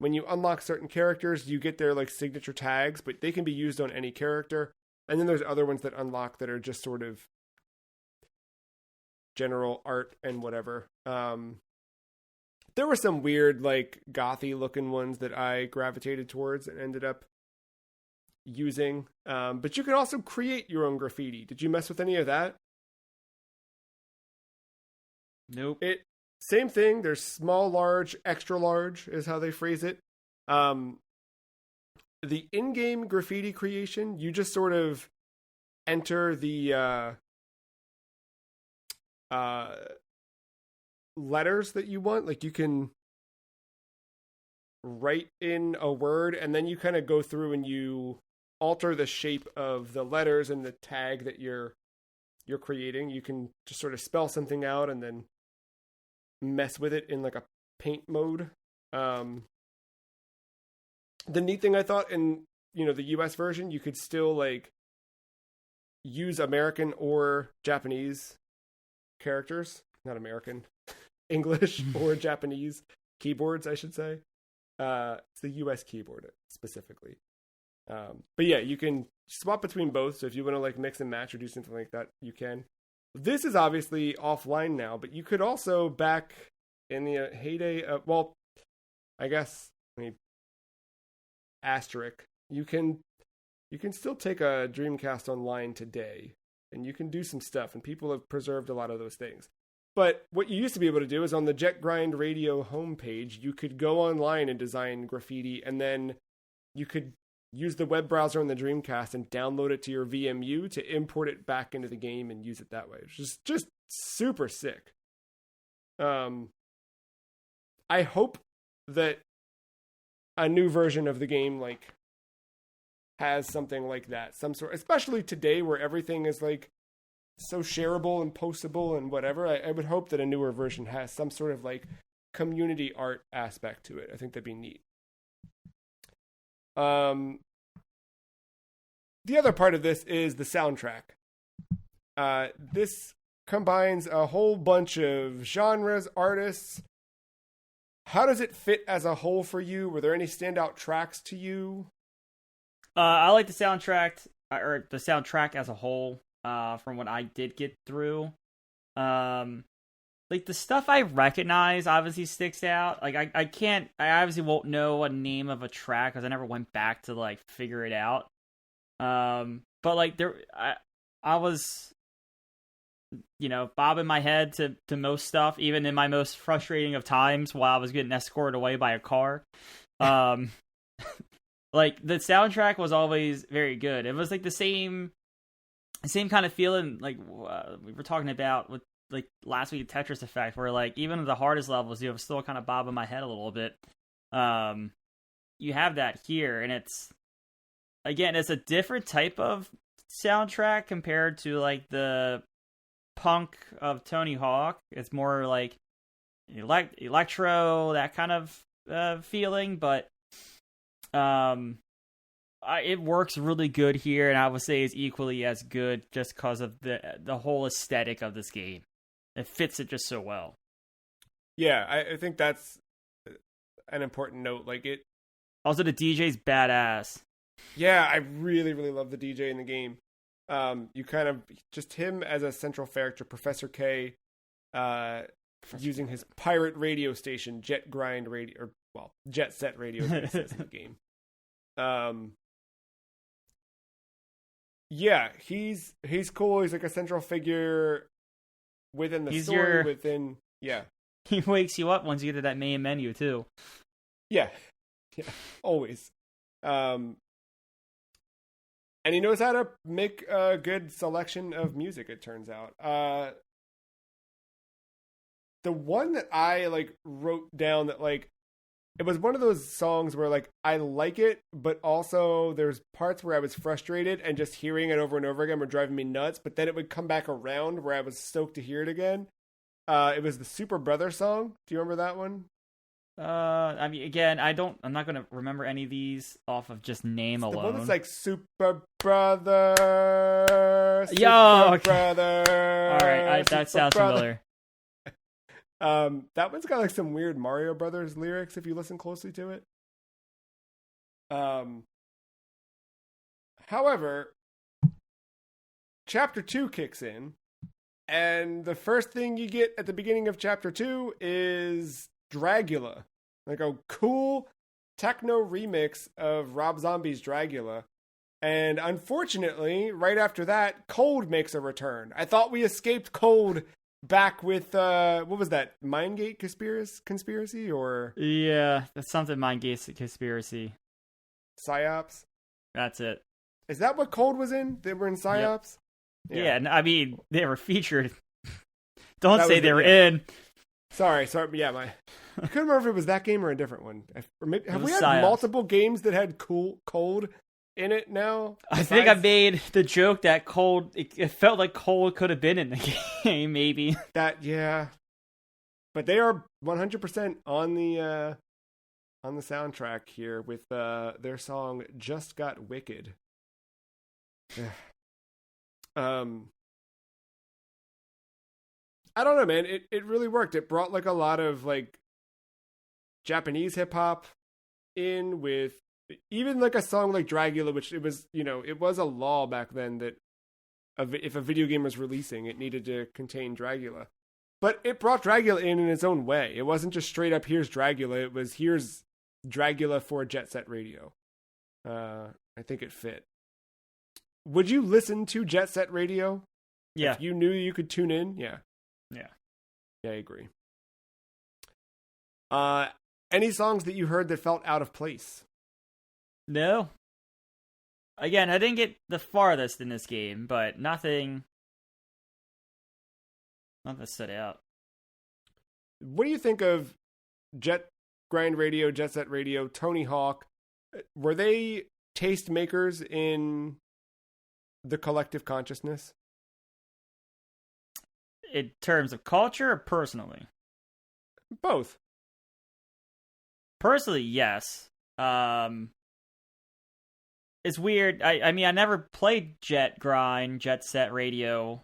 when you unlock certain characters, you get their like signature tags, but they can be used on any character. And then there's other ones that unlock that are just sort of general art and whatever. There were some weird like gothy looking ones that I gravitated towards and ended up using. But you can also create your own graffiti. Did you mess with any of that? Nope. Same thing. There's small, large, extra large is how they phrase it. The in-game graffiti creation, you just sort of enter the letters that you want. Like you can write in a word and then you kind of go through and you alter the shape of the letters and the tag that you're creating. You can just sort of spell something out and then mess with it in like a paint mode. The neat thing I thought in the US version, you could still like use American or Japanese characters, not American, English or Japanese keyboards, I should say. It's the US keyboard specifically. But yeah, you can swap between both. So if you want to like mix and match or do something like that, you can. This is obviously offline now, but you could also back in the heyday of, well, I guess, asterisk, you can still take a Dreamcast online today and you can do some stuff, and people have preserved a lot of those things. But what you used to be able to do is on the Jet Grind Radio homepage, you could go online and design graffiti, and then you could use the web browser on the Dreamcast and download it to your VMU to import it back into the game and use it that way, which is just super sick. I hope that a new version of the game like has something like that, some sort, especially today where everything is like so shareable and postable and whatever. I would hope that a newer version has some sort of like community art aspect to it. I think that'd be neat. The other part of this is the soundtrack. This combines a whole bunch of genres, artists. How does it fit as a whole for you? Were there any standout tracks to you? I like the soundtrack, or the soundtrack as a whole, from what I did get through. Like, the stuff I recognize obviously sticks out. Like, I obviously won't know a name of a track because I never went back to, like, figure it out. But, like, I was, bobbing my head to most stuff, even in my most frustrating of times while I was getting escorted away by a car. Like, the soundtrack was always very good. It was, like, the same kind of feeling, like, we were talking about with, like, last week Tetris Effect, where, like, even at the hardest levels, I'm still kind of bobbing my head a little bit. You have that here, and it's a different type of soundtrack compared to, like, the punk of Tony Hawk. It's more, like, electro, that kind of feeling, but it works really good here, and I would say is equally as good just because of the whole aesthetic of this game. It fits it just so well. Yeah, I think that's an important note. Like, it also, the DJ's badass. Yeah, I really, really love the DJ in the game. You kind of just him as a central character, Professor K, using his pirate radio station, Jet Grind Radio, or well, Jet Set Radio, that it says in the game. Yeah, he's cool. He's like a central figure within the story. He wakes you up once you get to that main menu too. Yeah, always. And he knows how to make a good selection of music, it turns out. The one that I like wrote down that like it was one of those songs where like I like it, but also there's parts where I was frustrated and just hearing it over and over again were driving me nuts, but then it would come back around where I was stoked to hear it again. It was the Super Brother song. Do you remember that one? I mean, again, I'm not going to remember any of these off of just name alone. The one that's like Super Brother. Yo, okay. Brother. All right, that sounds familiar. That one's got like some weird Mario Brothers lyrics if you listen closely to it. However, Chapter 2 kicks in, and the first thing you get at the beginning of Chapter 2 is Dragula, like a cool techno remix of Rob Zombie's Dragula. And unfortunately, right after that, Cold makes a return. I thought we escaped Cold back with, what was that, Mindgate conspiracy or? Yeah, that's something Mindgate conspiracy. PsyOps? That's it. Is that what Cold was in? They were in PsyOps? Yep. Yeah, I mean, they were featured. Don't say they were in. Sorry, yeah, I couldn't remember if it was that game or a different one. Or maybe, have we had PsyOps. Multiple games that had Cold in it now? I think I made the joke that Cold, it felt like Cold could have been in the game, maybe. Yeah. But they are 100% on the soundtrack here with their song Just Got Wicked. Um, I don't know, man. It really worked. It brought like a lot of like Japanese hip hop in with even like a song like Dragula, which it was, it was a law back then that if a video game was releasing, it needed to contain Dragula. But it brought Dragula in its own way. It wasn't just straight up, here's Dragula. It was, here's Dragula for Jet Set Radio. I think it fit. Would you listen to Jet Set Radio? Yeah. If you knew you could tune in? Yeah. Yeah. Yeah, I agree. Any songs that you heard that felt out of place? No. Again, I didn't get the farthest in this game, but nothing stood out. What do you think of Jet Grind Radio, Jet Set Radio, Tony Hawk? Were they taste makers in the collective consciousness? In terms of culture or personally? Both. Personally, yes. It's weird. I mean, I never played Jet Grind, Jet Set Radio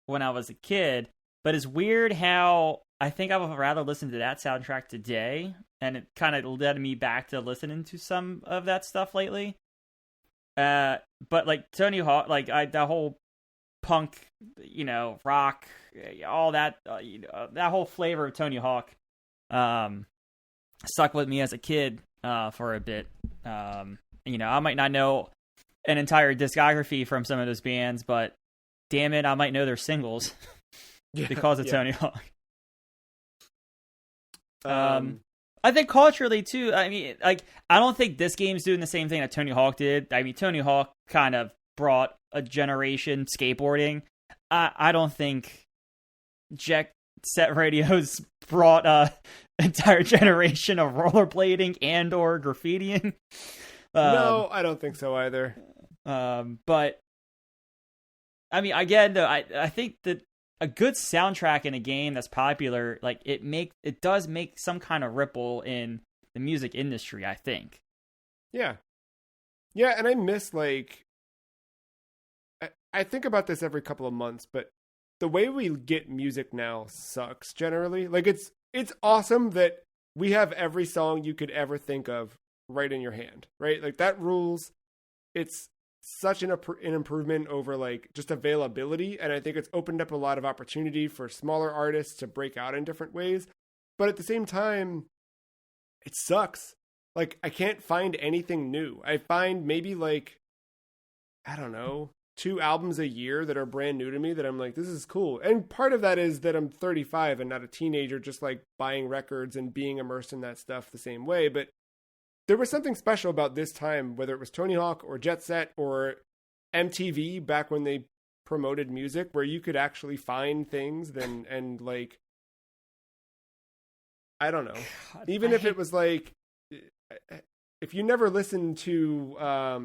when I was a kid, but it's weird how I think I would rather listen to that soundtrack today, and it kind of led me back to listening to some of that stuff lately. But like Tony Hawk, like the whole punk, rock, all that, that whole flavor of Tony Hawk, stuck with me as a kid, for a bit. I might not know an entire discography from some of those bands, but damn it, I might know their singles because of Tony Hawk. I think culturally too. I mean, like, I don't think this game's doing the same thing that Tony Hawk did. I mean, Tony Hawk kind of brought a generation skateboarding. I don't think Jet Set Radio's brought a entire generation of rollerblading and or graffitiing. No, I don't think so either. But I mean, again, though, I think that a good soundtrack in a game that's popular, like it does make some kind of ripple in the music industry, I think. Yeah. Yeah, and I miss, like, I think about this every couple of months, but the way we get music now sucks generally. Like, it's awesome that we have every song you could ever think of right in your hand, right? Like, that rules. It's such an improvement over, like, just availability, and I think it's opened up a lot of opportunity for smaller artists to break out in different ways. But at the same time, it sucks. Like, I can't find anything new. I find maybe, like, I don't know, 2 albums a year that are brand new to me that I'm like, this is cool. And part of that is that I'm 35 and not a teenager, just like buying records and being immersed in that stuff the same way. But there was something special about this time, whether it was Tony Hawk or Jet Set or MTV back when they promoted music, where you could actually find things and like, I don't know, even if it was like, if you never listened to, I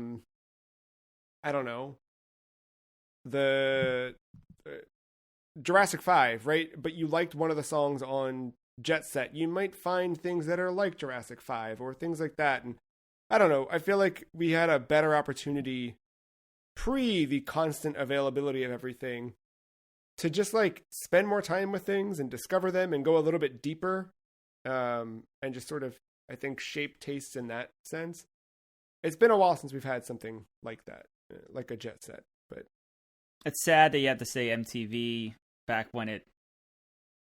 don't know, the Jurassic 5, right? But you liked one of the songs on Jet Set, you might find things that are like Jurassic 5 or things like that. And I don't know, I feel like we had a better opportunity pre the constant availability of everything to just like spend more time with things and discover them and go a little bit deeper, and just sort of, I think, shape tastes in that sense. It's been a while since we've had something like that, like a Jet Set. But it's sad that you have to say MTV back when it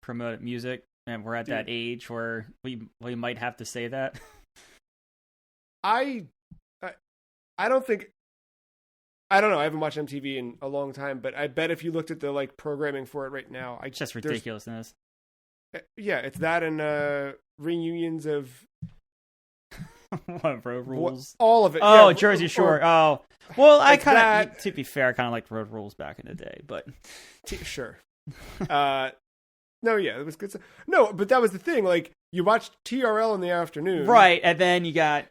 promoted music, and we're at that age where we might have to say that. I don't think, I don't know, I haven't watched MTV in a long time, but I bet if you looked at the like programming for it right now, It's just ridiculousness. Yeah, it's that and reunions of what, Road Rules? All of it. Oh, yeah, Jersey Shore. Oh, well, I kind of, to be fair, I kind of liked Road Rules back in the day, but sure. No, yeah, it was good. No, but that was the thing. Like, you watched TRL in the afternoon, right? And then you got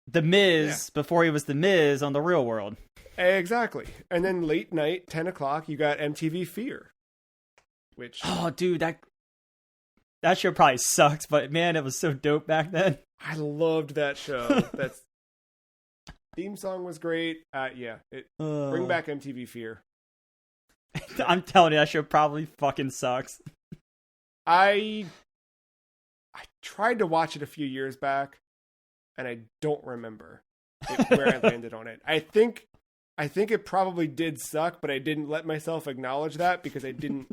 The Miz before he was The Miz on The Real World. Exactly. And then late night, 10 o'clock, you got MTV Fear, which, oh, dude, that show probably sucked, but man, it was so dope back then. I loved that show. That's theme song was great. Bring back MTV Fear. I'm telling you, that show probably fucking sucks. I tried to watch it a few years back, and I don't remember where I landed on it. I think it probably did suck, but I didn't let myself acknowledge that because I didn't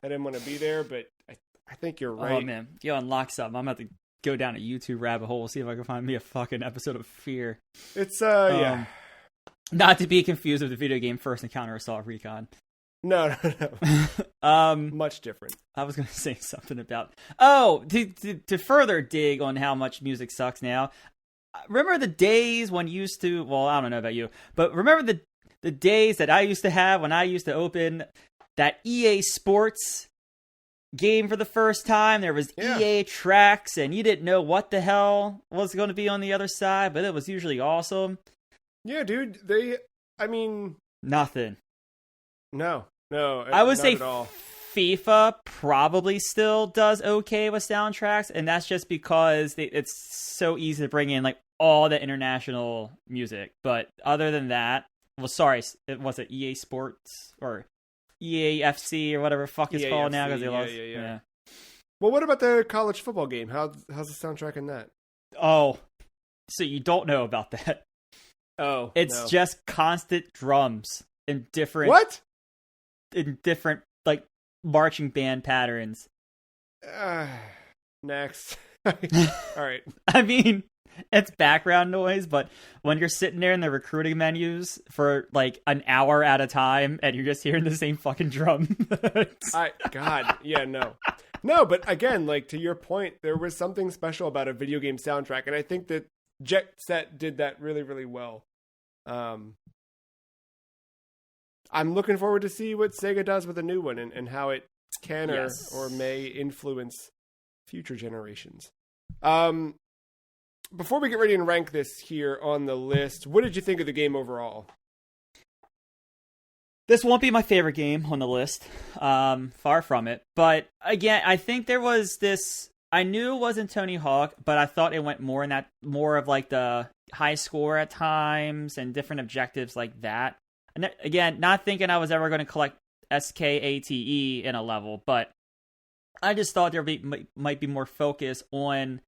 want to be there. But I think you're right. Oh man, you unlock something. I'm about to go down a YouTube rabbit hole, see if I can find me a fucking episode of Fear. It's yeah. Not to be confused with the video game First Encounter Assault Recon. No. Much different. I was going to say something about... Oh, to further dig on how much music sucks now. Remember the days when you used to... Well, I don't know about you. But remember the days that I used to have when I used to open that EA Sports game for the first time? There was EA tracks, and you didn't know what the hell was going to be on the other side, but it was usually awesome. Yeah, dude. Nothing. No, I would say FIFA probably still does okay with soundtracks, and that's just because it's so easy to bring in like all the international music. But other than that, well, sorry, was it EA Sports or EAFC or whatever the fuck it's called now because they lost. Yeah. Well, what about the college football game? How's the soundtrack in that? Oh, so you don't know about that? Oh, it's just constant drums in different like marching band patterns. Next. All right. I mean, it's background noise, but when you're sitting there in the recruiting menus for like an hour at a time and you're just hearing the same fucking drum. No, but again, like to your point, there was something special about a video game soundtrack, and I think that Jet Set did that really, really well. I'm looking forward to see what Sega does with a new one and how it can or may influence future generations. Before we get ready and rank this here on the list, what did you think of the game overall? This won't be my favorite game on the list. Far from it. But again, I think there was this... I knew it wasn't Tony Hawk, but I thought it went more of like the high score at times and different objectives like that. And again, not thinking I was ever going to collect SKATE in a level, but I just thought there might be more focus on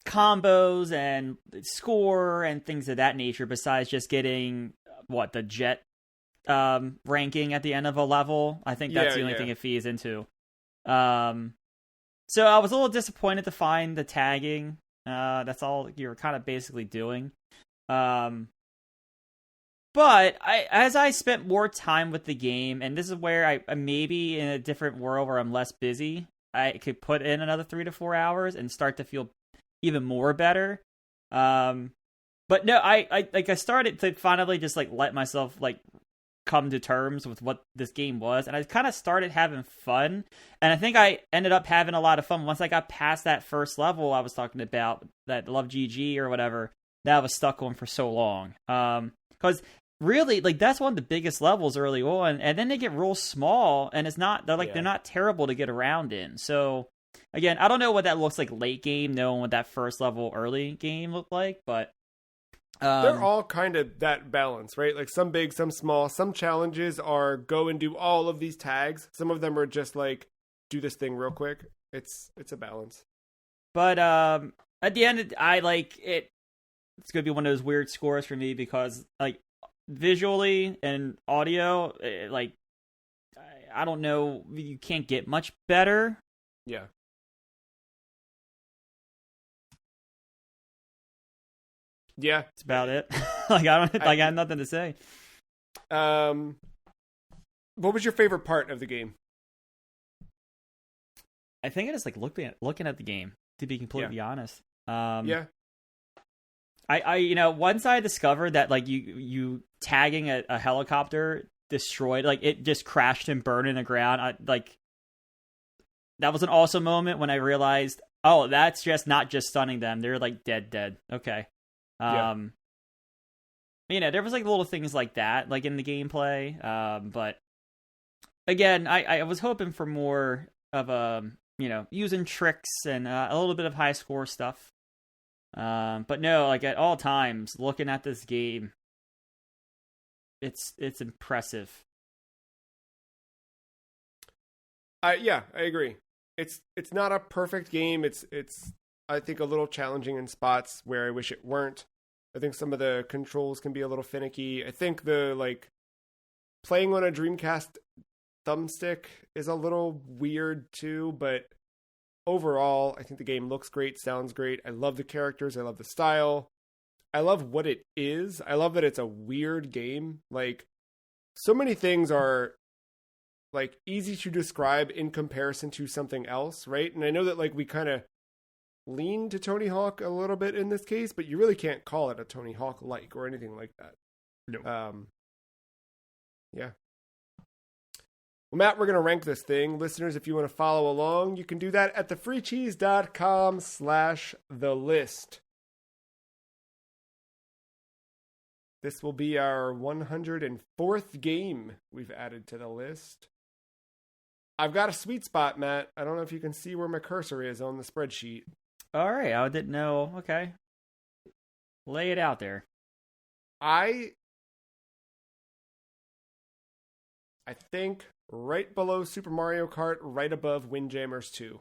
combos and score and things of that nature besides just getting, the jet ranking at the end of a level. I think that's the only thing it feeds into. So I was a little disappointed to find the tagging. That's all you're kind of basically doing. But as I spent more time with the game, and this is where I maybe in a different world where I'm less busy, I could put in another 3 to 4 hours and start to feel even more better. But no, I started to finally just like let myself like come to terms with what this game was, and I kind of started having fun, and I think I ended up having a lot of fun once I got past that first level I was talking about, that Love GG or whatever, that I was stuck on for so long. Because really, like, that's one of the biggest levels early on, and then they get real small, and they're not terrible to get around in. So again, I don't know what that looks like late game, knowing what that first level early game looked like, but they're all kind of that balance, right? Like some big, some small. Some challenges are go and do all of these tags. Some of them are just like do this thing real quick. It's a balance. But at the end, I like it. It's gonna be one of those weird scores for me because like visually and audio, I don't know, you can't get much better. Yeah. Yeah, that's about it. I got nothing to say. What was your favorite part of the game? I think it is like looking at the game, to be completely honest. Yeah. I once I discovered that like you tagging a helicopter destroyed, like it just crashed and burned in the ground. That was an awesome moment when I realized, oh, that's just not just stunning them; they're like dead. Okay. There was like little things like that, like in the gameplay. But again, I was hoping for more of using tricks and a little bit of high score stuff. But no, like at all times, looking at this game, it's impressive. Yeah, I agree. It's not a perfect game. It's I think a little challenging in spots where I wish it weren't. I think some of the controls can be a little finicky. I think the playing on a Dreamcast thumbstick is a little weird too, but overall, I think the game looks great, sounds great. I love the characters, I love the style. I love what it is. I love that it's a weird game. Like, so many things are easy to describe in comparison to something else, right? And I know that we kind of lean to Tony Hawk a little bit in this case, but you really can't call it a Tony Hawk or anything like that. No. Yeah. Well, Matt, we're going to rank this thing. Listeners, if you want to follow along, you can do that at thefreecheese.com/thelist. This will be our 104th game we've added to the list. I've got a sweet spot, Matt. I don't know if you can see where my cursor is on the spreadsheet. All right, I didn't know. Okay. Lay it out there. I think right below Super Mario Kart, right above Windjammers 2.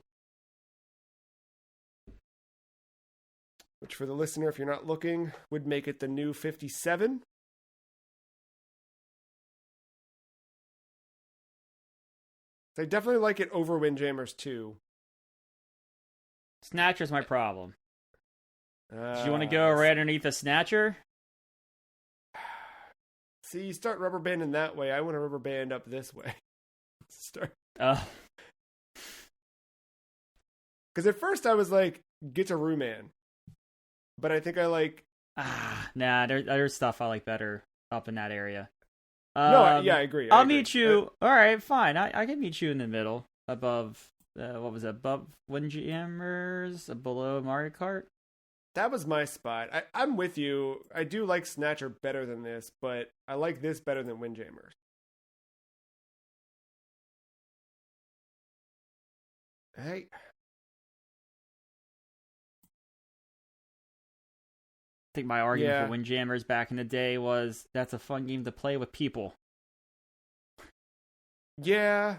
Which for the listener, if you're not looking, would make it the new 57. So I definitely like it over Windjammers 2. Snatcher's my problem. Do you want to go right underneath the Snatcher? See, you start rubber banding that way. I want to rubber band up this way. Start. Oh. Because at first I was like, Guitaroo Man. But I think I like... Nah, there's stuff I like better up in that area. I agree. I'll meet you. All right, fine. I can meet you in the middle. Above, what was it? Above Windjammers? Below Mario Kart? That was my spot. I'm with you. I do like Snatcher better than this, but I like this better than Windjammers. Hey. I think my argument for Windjammers back in the day was that's a fun game to play with people. Yeah.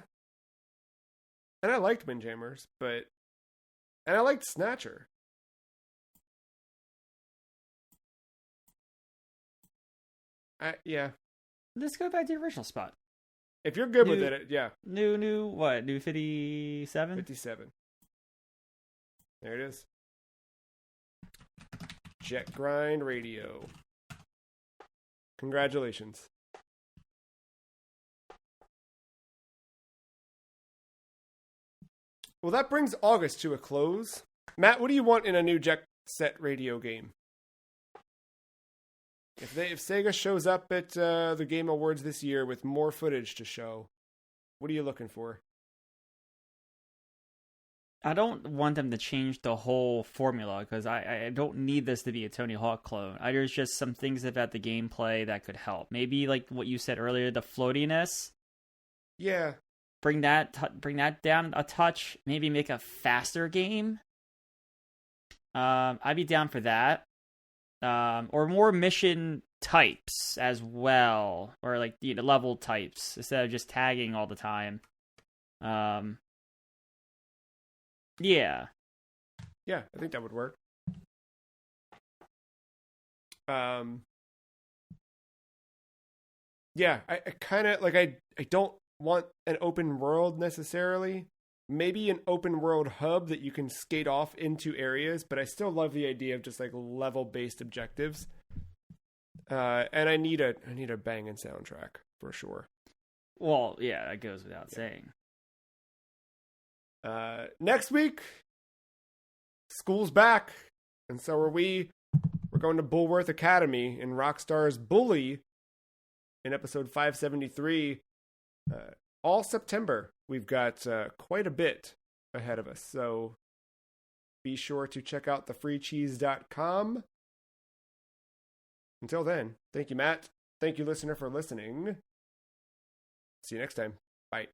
And I liked Windjammers, and I liked Snatcher. Yeah. Let's go back to the original spot. If you're good with it, yeah. New what? New 57? 57. There it is. Jet Grind Radio. Congratulations. Well, that brings August to a close. Matt, what do you want in a new Jet Set Radio game? If Sega shows up at the Game Awards this year with more footage to show, what are you looking for? I don't want them to change the whole formula because I don't need this to be a Tony Hawk clone. There's just some things about the gameplay that could help. Maybe like what you said earlier, the floatiness. Yeah. Bring that down a touch. Maybe make a faster game. I'd be down for that. Or more mission types as well, or like level types instead of just tagging all the time. Yeah, I think that would work. Yeah, I kind of I don't want an open world necessarily. Maybe an open world hub that you can skate off into areas, but I still love the idea of just level based objectives. And I need a banging soundtrack for sure. Well, yeah, that goes without saying. Next week, school's back, and so are we. We're going to Bullworth Academy in Rockstar's Bully in episode 573. All September, we've got quite a bit ahead of us, so be sure to check out thefreecheese.com. Until then, thank you, Matt. Thank you, listener, for listening. See you next time. Bye.